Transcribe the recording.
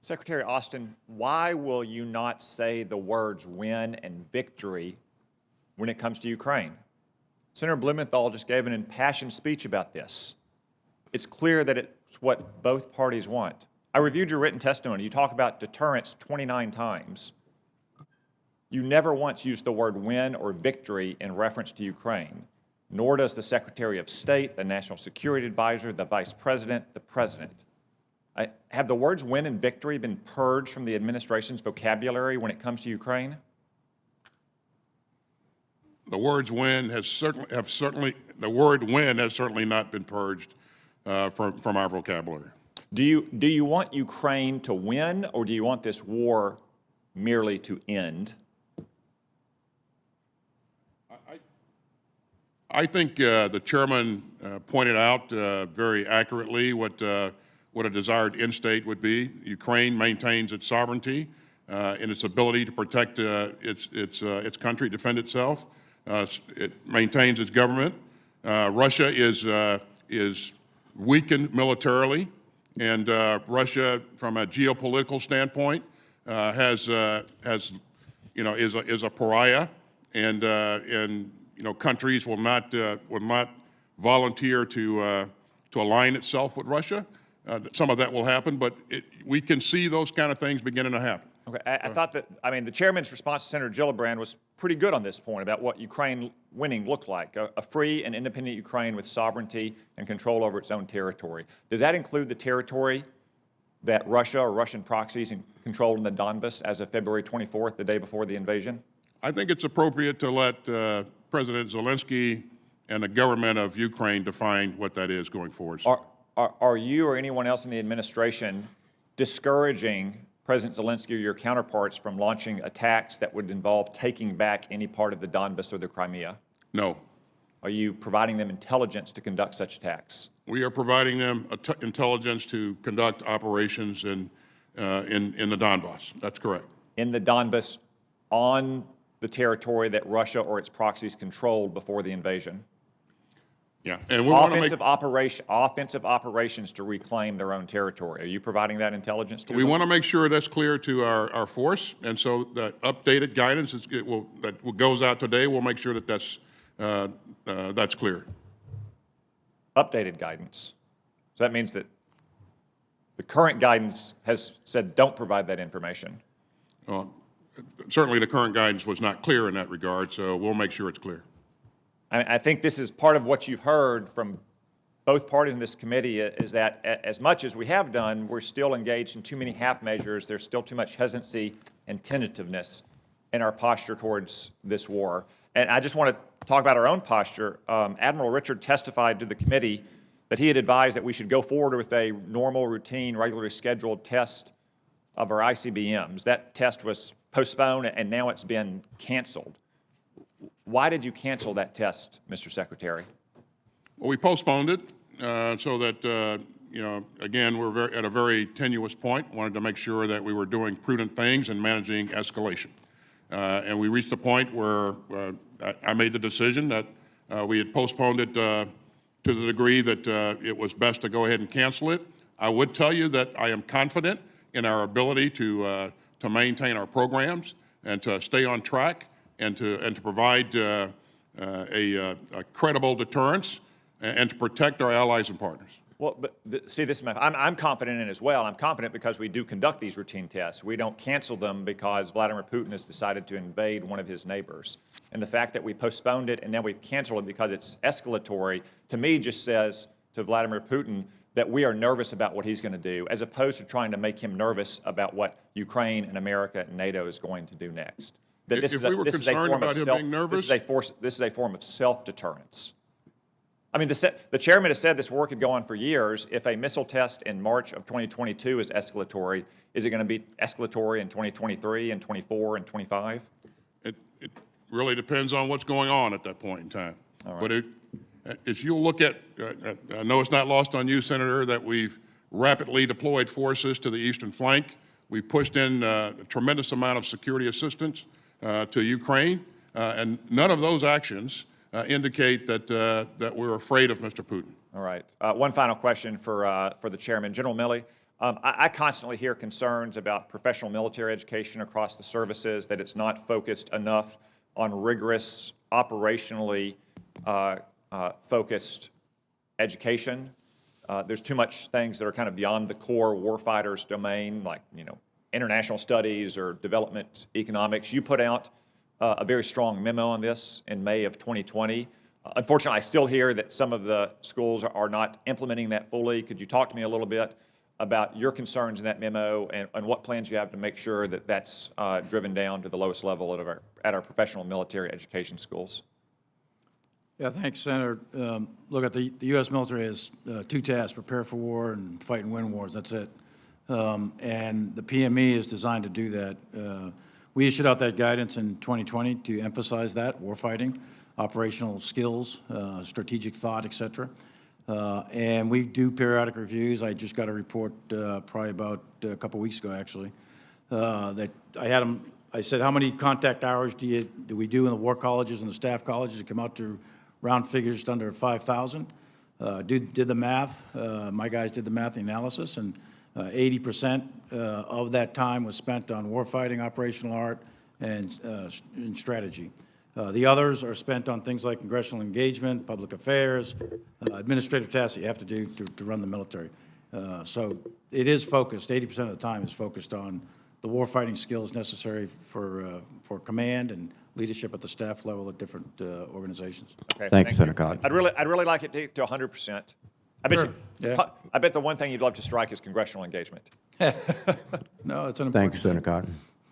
Secretary Austin, why will you not say the words win and victory when it comes to Ukraine? Senator Blumenthal just gave an impassioned speech about this. It's clear that it's what both parties want. I reviewed your written testimony. You talk about deterrence 29 times. You never once used the word win or victory in reference to Ukraine, nor does the Secretary of State, the National Security Advisor, the Vice President, the President. Have the words win and victory been purged from the administration's vocabulary when it comes to Ukraine? The words win has certainly the word win has certainly not been purged from our vocabulary. Do you want Ukraine to win, or do you want this war merely to end? I think the chairman pointed out very accurately what a desired end state would be. Ukraine maintains its sovereignty and its ability to protect its country, defend itself. It maintains its government. Russia is weakened militarily, and Russia, from a geopolitical standpoint, is a pariah, and countries will not volunteer to align itself with Russia. Some of that will happen, but we can see those kind of things beginning to happen. Okay, I thought that, the chairman's response to Senator Gillibrand was pretty good on this point about what Ukraine winning looked like, a free and independent Ukraine with sovereignty and control over its own territory. Does that include the territory that Russia or Russian proxies controlled in the Donbass as of February 24th, the day before the invasion? I think it's appropriate to let President Zelensky and the government of Ukraine define what that is going forward. Are you or anyone else in the administration discouraging President Zelensky or your counterparts from launching attacks that would involve taking back any part of the Donbass or the Crimea? No. Are you providing them intelligence to conduct such attacks? We are providing them intelligence to conduct operations in the Donbass. That's correct. In the Donbass, on the territory that Russia or its proxies controlled before the invasion? Yeah, and we want to make offensive operations to reclaim their own territory. Are you providing that intelligence to them? We want to make sure that's clear to our force, and so that updated guidance that goes out today, we'll make sure that that's clear. Updated guidance. So that means that the current guidance has said don't provide that information. Certainly, the current guidance was not clear in that regard, so we'll make sure it's clear. I think this is part of what you've heard from both parties in this committee is that as much as we have done, we're still engaged in too many half measures. There's still too much hesitancy and tentativeness in our posture towards this war. And I just want to talk about our own posture. Admiral Richard testified to the committee that he had advised that we should go forward with a normal, routine, regularly scheduled test of our ICBMs. That test was postponed, and now it's been canceled. Why did you cancel that test, Mr. Secretary? Well, we postponed it so that, again, we're at a very tenuous point. Wanted to make sure that we were doing prudent things and managing escalation. And we reached a point where I made the decision that we had postponed it to the degree that it was best to go ahead and cancel it. I would tell you that I am confident in our ability to maintain our programs and to stay on track and to provide a credible deterrence and to protect our allies and partners. Well, but see, this is I'm confident in it as well. I'm confident because we do conduct these routine tests. We don't cancel them because Vladimir Putin has decided to invade one of his neighbors. And the fact that we postponed it and now we've canceled it because it's escalatory, to me just says to Vladimir Putin that we are nervous about what he's going to do, as opposed to trying to make him nervous about what Ukraine and America and NATO is going to do next. That this if we were concerned about him being nervous? This is a form of self-deterrence. The chairman has said this war could go on for years. If a missile test in March of 2022 is escalatory, is it going to be escalatory in 2023 and 24 and 25? It really depends on what's going on at that point in time. All right. But if you look at, I know it's not lost on you, Senator, that we've rapidly deployed forces to the eastern flank. We pushed in a tremendous amount of security assistance to Ukraine, and none of those actions indicate that we're afraid of Mr. Putin. All right. One final question for the chairman. General Milley, I constantly hear concerns about professional military education across the services, that it's not focused enough on rigorous, operationally focused education. There's too much things that are kind of beyond the core warfighter's domain, like, international studies or development economics. You put out a very strong memo on this in May of 2020. Unfortunately, I still hear that some of the schools are not implementing that fully. Could you talk to me a little bit about your concerns in that memo and what plans you have to make sure that that's driven down to the lowest level at our professional military education schools? Yeah, thanks, Senator. Look, the U.S. military has two tasks: prepare for war and fight and win wars. That's it. And the PME is designed to do that. We issued out that guidance in 2020 to emphasize that, warfighting, operational skills, strategic thought, et cetera. And we do periodic reviews. I just got a report probably about a couple weeks ago, actually, that I had them. I said, how many contact hours do we do in the war colleges and the staff colleges? It come out to round figures just under 5,000. Did the math. My guys did the math, the analysis, and 80% of that time was spent on warfighting, operational art, and strategy. The others are spent on things like congressional engagement, public affairs, administrative tasks that you have to do to run the military. So it is focused, 80% of the time is focused on the warfighting skills necessary for command and leadership at the staff level at different organizations. Okay, Thank you, Senator Cotton. I'd really like it to 100%. I bet Sure. Yeah. I bet the one thing you'd love to strike is congressional engagement. No, it's an important Thank you, Senator Cotton.